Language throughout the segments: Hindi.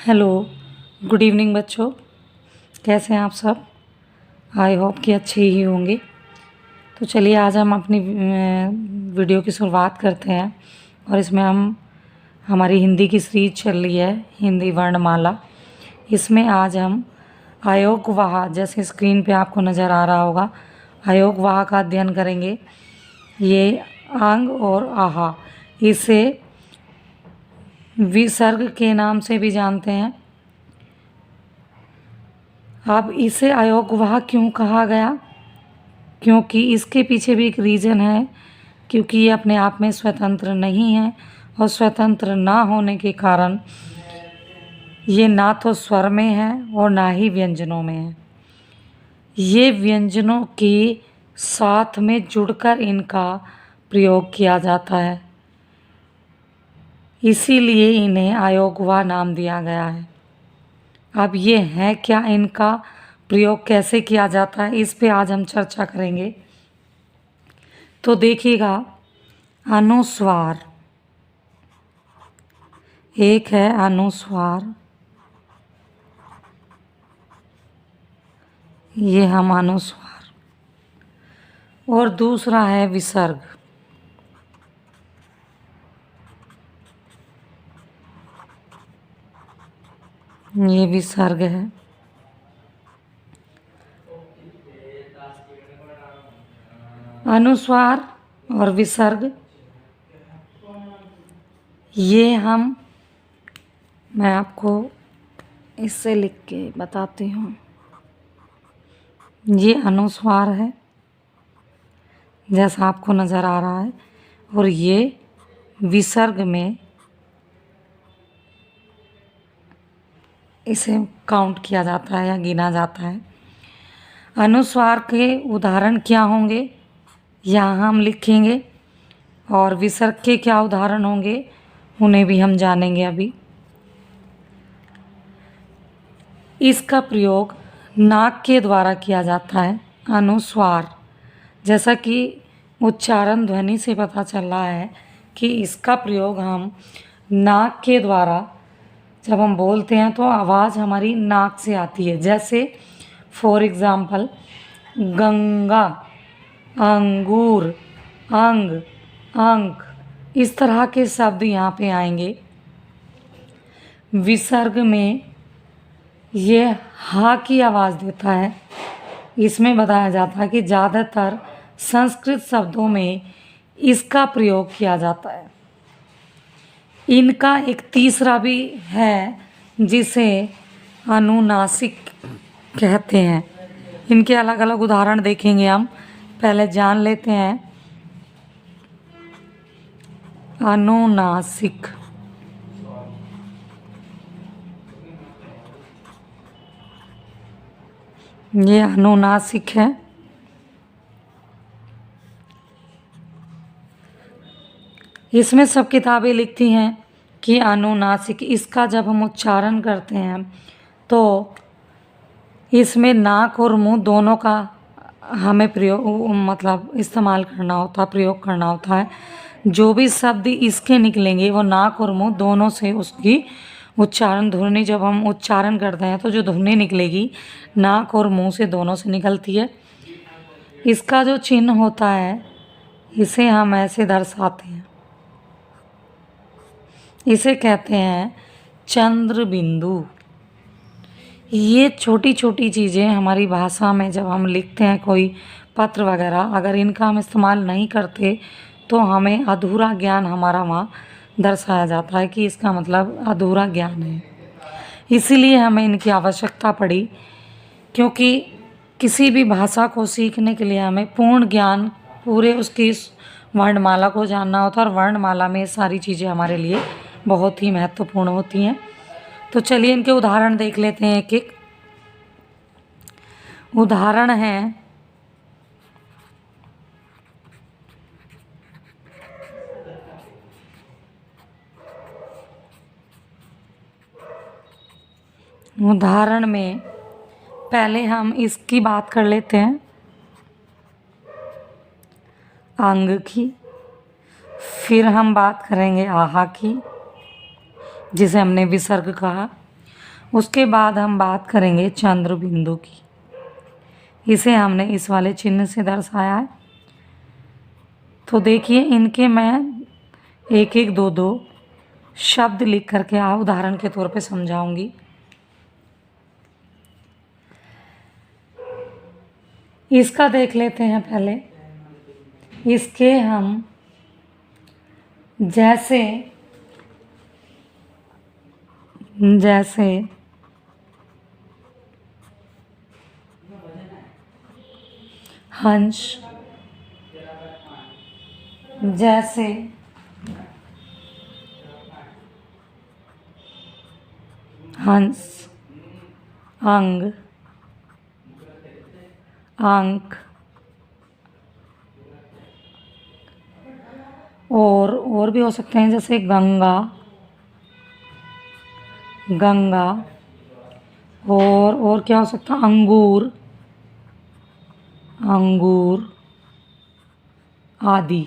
हेलो, गुड इवनिंग बच्चों। कैसे हैं आप सब? आई होप कि अच्छे ही होंगे। तो चलिए आज हम अपनी वीडियो की शुरुआत करते हैं और इसमें हम हमारी हिंदी की सीरीज चल रही है हिंदी वर्णमाला। इसमें आज हम अयोगवाह, जैसे स्क्रीन पे आपको नज़र आ रहा होगा, अयोगवाह का अध्ययन करेंगे। ये अंग और आहा, इसे विसर्ग के नाम से भी जानते हैं। अब इसे अयोगवाह क्यों कहा गया? क्योंकि इसके पीछे भी एक रीज़न है, क्योंकि ये अपने आप में स्वतंत्र नहीं है और स्वतंत्र ना होने के कारण ये ना तो स्वर में है और ना ही व्यंजनों में है। ये व्यंजनों के साथ में जुड़कर इनका प्रयोग किया जाता है, इसीलिए इन्हें अयोगवाह नाम दिया गया है। अब ये है क्या, इनका प्रयोग कैसे किया जाता है, इस पे आज हम चर्चा करेंगे। तो देखिएगा, अनुस्वार, एक है अनुस्वार, ये हम अनुस्वार, और दूसरा है विसर्ग। ये विसर्ग है। अनुस्वार और विसर्ग, ये मैं आपको इससे लिख के बताती हूँ। ये अनुस्वार है जैसा आपको नज़र आ रहा है, और ये विसर्ग में इसे काउंट किया जाता है या गिना जाता है। अनुस्वार के उदाहरण क्या होंगे यहाँ हम लिखेंगे, और विसर्ग के क्या उदाहरण होंगे उन्हें भी हम जानेंगे अभी। इसका प्रयोग नाक के द्वारा किया जाता है। अनुस्वार, जैसा कि उच्चारण ध्वनि से पता चल रहा है कि इसका प्रयोग हम नाक के द्वारा, जब हम बोलते हैं तो आवाज़ हमारी नाक से आती है। जैसे फॉर एग्ज़ाम्पल, गंगा, अंगूर, अंग, अंक, इस तरह के शब्द यहाँ पे आएंगे। विसर्ग में ये हा की आवाज़ देता है। इसमें बताया जाता है कि ज़्यादातर संस्कृत शब्दों में इसका प्रयोग किया जाता है। इनका एक तीसरा भी है जिसे अनुनासिक कहते हैं। इनके अलग अलग उदाहरण देखेंगे हम, पहले जान लेते हैं। अनुनासिक, ये अनुनासिक है। इसमें सब किताबें लिखती हैं कि अनुनासिक, इसका जब हम उच्चारण करते हैं तो इसमें नाक और मुंह दोनों का हमें प्रयोग मतलब इस्तेमाल करना होता है, प्रयोग करना होता है। जो भी शब्द इसके निकलेंगे वो नाक और मुंह दोनों से उसकी उच्चारण ध्वनि, जब हम उच्चारण करते हैं तो जो ध्वनि निकलेगी नाक और मुंह से दोनों से निकलती है। इसका जो चिन्ह होता है इसे हम ऐसे दर्शाते हैं, इसे कहते हैं चंद्र बिंदु। ये छोटी छोटी चीज़ें हमारी भाषा में जब हम लिखते हैं कोई पत्र वगैरह, अगर इनका हम इस्तेमाल नहीं करते तो हमें अधूरा ज्ञान हमारा वहाँ दर्शाया जाता है कि इसका मतलब अधूरा ज्ञान है। इसीलिए हमें इनकी आवश्यकता पड़ी, क्योंकि किसी भी भाषा को सीखने के लिए हमें पूर्ण ज्ञान, पूरे उसकी वर्णमाला को जानना होता है, और वर्णमाला में सारी चीज़ें हमारे लिए बहुत ही महत्वपूर्ण होती हैं। तो चलिए इनके उदाहरण देख लेते हैं। एक एक उदाहरण है उदाहरण में पहले हम इसकी बात कर लेते हैं, अंग की। फिर हम बात करेंगे आहा की, जिसे हमने विसर्ग कहा। उसके बाद हम बात करेंगे चंद्र बिंदु की। इसे हमने इस वाले चिन्ह से दर्शाया है। तो देखिए, इनके मैं एक एक दो दो शब्द लिख करके उदाहरण के तौर पे समझाऊंगी। इसका देख लेते हैं पहले। इसके हम जैसे हंस, जैसे हंस, अंग, अंक, और भी हो सकते हैं, जैसे गंगा, गंगा, और क्या हो सकता है, अंगूर, अंगूर आदि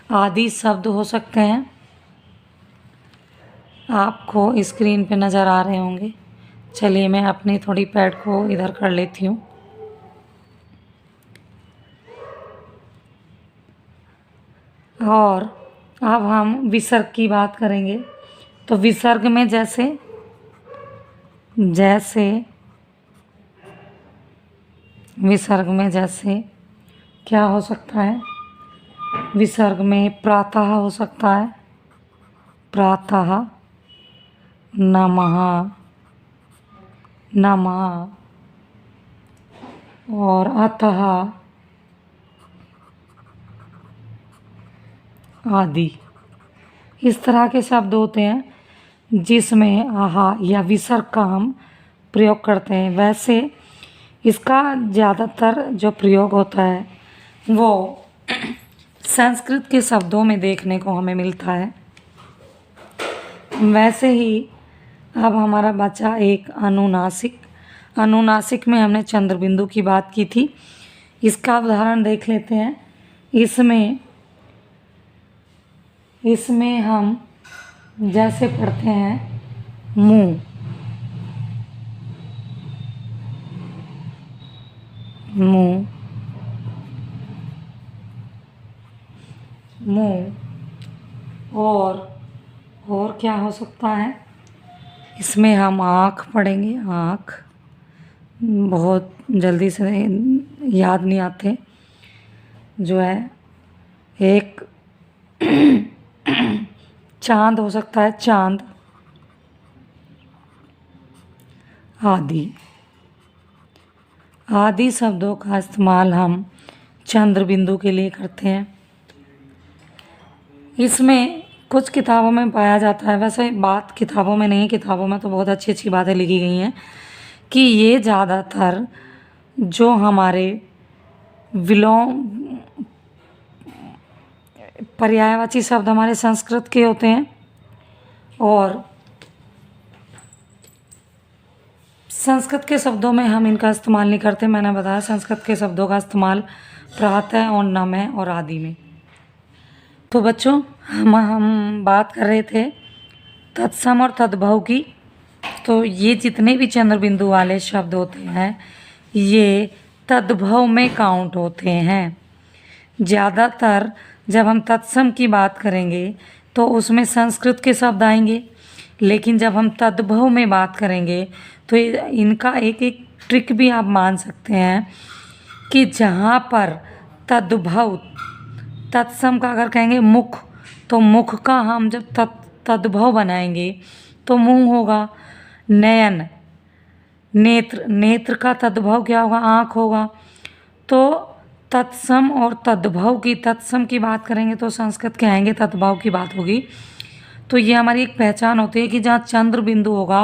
आदि शब्द हो सकते हैं। आपको स्क्रीन पे नज़र आ रहे होंगे। चलिए, मैं अपनी थोड़ी पैड को इधर कर लेती हूँ। और अब हम विसर्ग की बात करेंगे। तो विसर्ग में जैसे विसर्ग में जैसे क्या हो सकता है? विसर्ग में प्रातः हो सकता है, प्रातः, नमः, नमः, और अतः आदि। इस तरह के शब्द होते हैं जिसमें आहा या विसर्ग का हम प्रयोग करते हैं। वैसे इसका ज़्यादातर जो प्रयोग होता है वो संस्कृत के शब्दों में देखने को हमें मिलता है। वैसे ही अब हमारा बचा एक अनुनासिक। अनुनासिक में हमने चंद्रबिंदु की बात की थी। इसका उदाहरण देख लेते हैं। इसमें हम जैसे पढ़ते हैं मुंह, मुंह, मुंह, और क्या हो सकता है? इसमें हम आँख पढ़ेंगे, आँख। बहुत जल्दी से याद नहीं आते। जो है एक चांद हो सकता है, चांद आदि शब्दों का इस्तेमाल हम चंद्र बिंदु के लिए करते हैं। इसमें कुछ किताबों में पाया जाता है, वैसे बात किताबों में नहीं, किताबों में तो बहुत अच्छी अच्छी बातें लिखी गई हैं कि ये ज़्यादातर जो हमारे विलोम पर्यायवाची शब्द हमारे संस्कृत के होते हैं, और संस्कृत के शब्दों में हम इनका इस्तेमाल नहीं करते। मैंने बताया संस्कृत के शब्दों का इस्तेमाल प्रातः और नमः और आदि में। तो बच्चों, हम बात कर रहे थे तत्सम और तद्भव की। तो ये जितने भी चंद्र बिंदु वाले शब्द होते हैं ये तद्भव में काउंट होते हैं। ज़्यादातर जब हम तत्सम की बात करेंगे तो उसमें संस्कृत के शब्द आएंगे, लेकिन जब हम तद्भव में बात करेंगे तो इनका एक एक ट्रिक भी आप मान सकते हैं कि जहाँ पर तद्भव, तत्सम का अगर कहेंगे मुख, तो मुख का हम जब तद्भव बनाएंगे तो मुंह होगा। नयन, नेत्र, नेत्र का तद्भव क्या होगा? आँख होगा। तो तत्सम और तद्भव की, तत्सम की बात करेंगे तो संस्कृत के आएंगे, तद्भव की बात होगी। तो ये हमारी एक पहचान होती है कि जहाँ चंद्र बिंदु होगा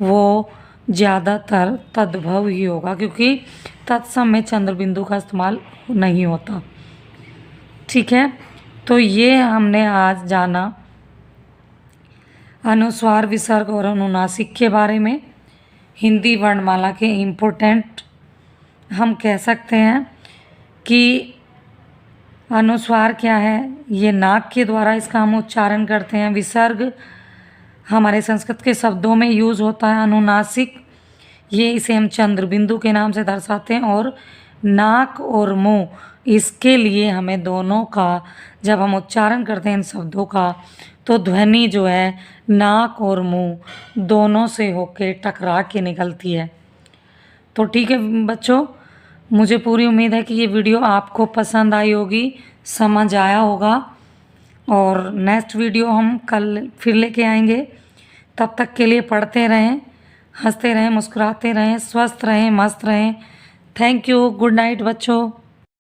वो ज़्यादातर तद्भव ही होगा, क्योंकि तत्सम में चंद्र बिंदु का इस्तेमाल नहीं होता। ठीक है, तो ये हमने आज जाना अनुस्वार, विसर्ग और अनुनासिक के बारे में। हिंदी वर्णमाला के इम्पोर्टेंट हम कह सकते हैं कि अनुस्वार क्या है, ये नाक के द्वारा इसका हम उच्चारण करते हैं। विसर्ग हमारे संस्कृत के शब्दों में यूज़ होता है अनुनासिक। ये इसे हम चंद्र बिंदु के नाम से दर्शाते हैं। और नाक और मुंह, इसके लिए हमें दोनों का जब हम उच्चारण करते हैं इन शब्दों का, तो ध्वनि जो है नाक और मुंह दोनों से होके टकरा के निकलती है। तो ठीक है बच्चों, मुझे पूरी उम्मीद है कि ये वीडियो आपको पसंद आई होगी, समझ आया होगा। और नेक्स्ट वीडियो हम कल फिर लेके आएंगे। तब तक के लिए पढ़ते रहें, हंसते रहें, मुस्कुराते रहें, स्वस्थ रहें, मस्त रहें। Thank you. गुड नाइट बच्चों।